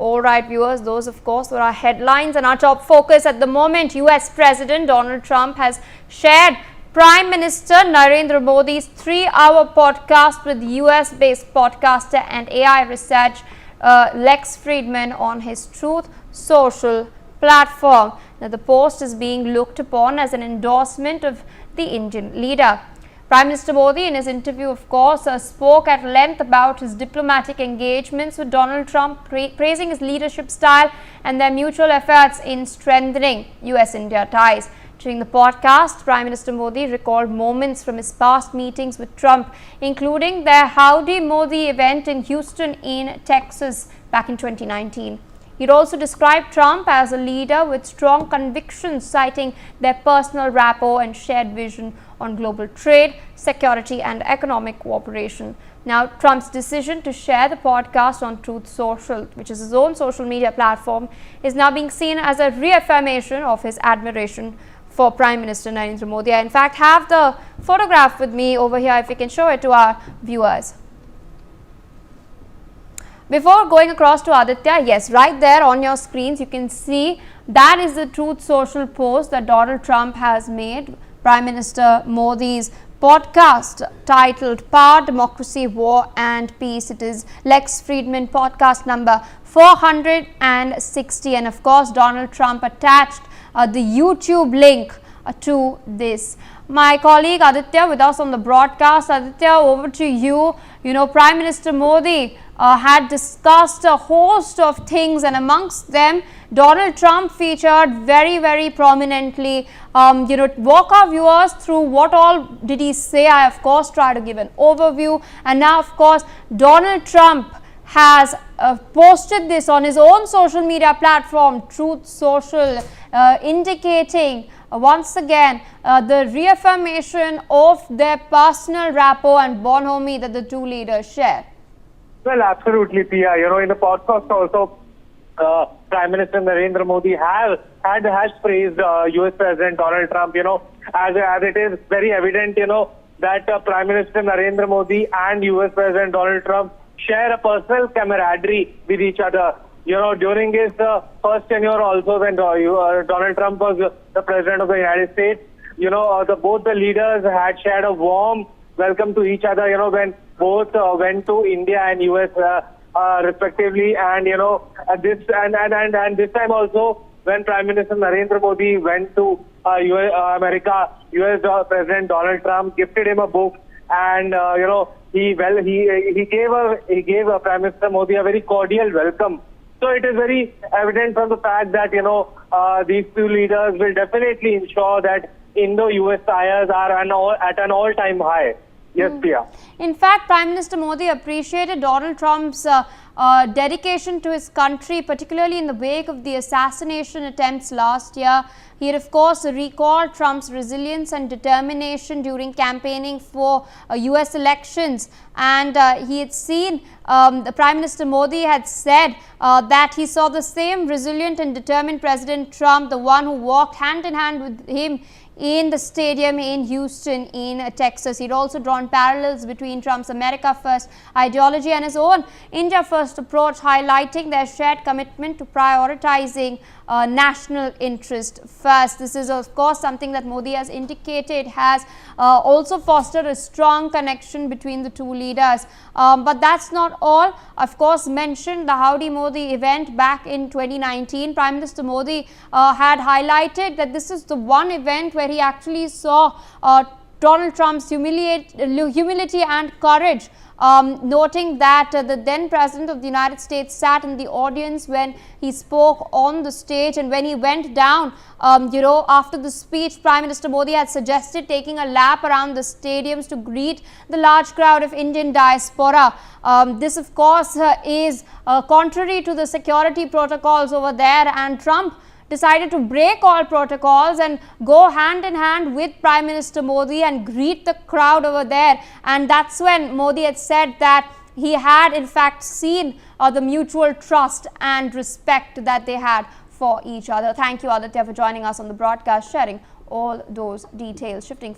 Alright viewers, those of course were our headlines and our top focus at the moment. US President Donald Trump has shared Prime Minister Narendra Modi's 3-hour podcast with US-based podcaster and AI research Lex Fridman on his Truth Social platform. Now, the post is being looked upon as an endorsement of the Indian leader. Prime Minister Modi, in his interview, of course, spoke at length about his diplomatic engagements with Donald Trump, praising his leadership style and their mutual efforts in strengthening US India ties. During the podcast, Prime Minister Modi recalled moments from his past meetings with Trump, including their Howdy Modi event in Houston in Texas back in 2019. He'd also described Trump as a leader with strong convictions, citing their personal rapport and shared vision on global trade, security and economic cooperation. Now, Trump's decision to share the podcast on Truth Social, which is his own social media platform, is now being seen as a reaffirmation of his admiration for Prime Minister Narendra Modi. I in fact have the photograph with me over here, if we can show it to our viewers. Before going across to Aditya, yes, right there on your screens, you can see that is the Truth Social post that Donald Trump has made. Prime Minister Modi's podcast titled Power, Democracy, War and Peace. It is Lex Fridman podcast number 460, and of course Donald Trump attached the YouTube link to this. My colleague Aditya with us on the broadcast. Aditya, over to you. You know, Prime Minister Modi had discussed a host of things, and amongst them Donald Trump featured very prominently. Walk our viewers through what all did he say. I of course try to give an overview, and now of course Donald Trump has posted this on his own social media platform, Truth Social, indicating once again the reaffirmation of their personal rapport and bonhomie that the two leaders share. Well, absolutely, Pia. In the podcast also, Prime Minister Narendra Modi has praised U.S. President Donald Trump. As it is very evident, that Prime Minister Narendra Modi and U.S. President Donald Trump share a personal camaraderie with each other. During his first tenure also, when Donald Trump was the President of the United States, both the leaders had shared a warm welcome to each other, when both went to India and US respectively, and this time also when Prime Minister Narendra Modi went to America, US President Donald Trump gifted him a book, and he gave Prime Minister Modi a very cordial welcome. So it is very evident from the fact that these two leaders will definitely ensure that Indo-US ties are at an all-time high. Yes, Pia. In fact, Prime Minister Modi appreciated Donald Trump's dedication to his country, particularly in the wake of the assassination attempts last year. He had, of course, recalled Trump's resilience and determination during campaigning for US elections. And he had seen, the Prime Minister Modi had said that he saw the same resilient and determined President Trump, the one who walked hand in hand with him in the stadium in Houston in Texas. He'd also drawn parallels between Trump's America First ideology and his own India First approach, highlighting their shared commitment to prioritizing national interest first. This is of course something that Modi has indicated has also fostered a strong connection between the two leaders. But that's not all. Of course, mentioned the Howdy Modi event back in 2019. Prime Minister Modi had highlighted that this is the one event where he actually saw Donald Trump's humility and courage, noting that the then President of the United States sat in the audience when he spoke on the stage, and when he went down, after the speech, Prime Minister Modi had suggested taking a lap around the stadiums to greet the large crowd of Indian diaspora. This of course is contrary to the security protocols over there, and Trump decided to break all protocols and go hand in hand with Prime Minister Modi and greet the crowd over there. And that's when Modi had said that he had in fact seen the mutual trust and respect that they had for each other. Thank you, Aditya, for joining us on the broadcast, sharing all those details. Shifting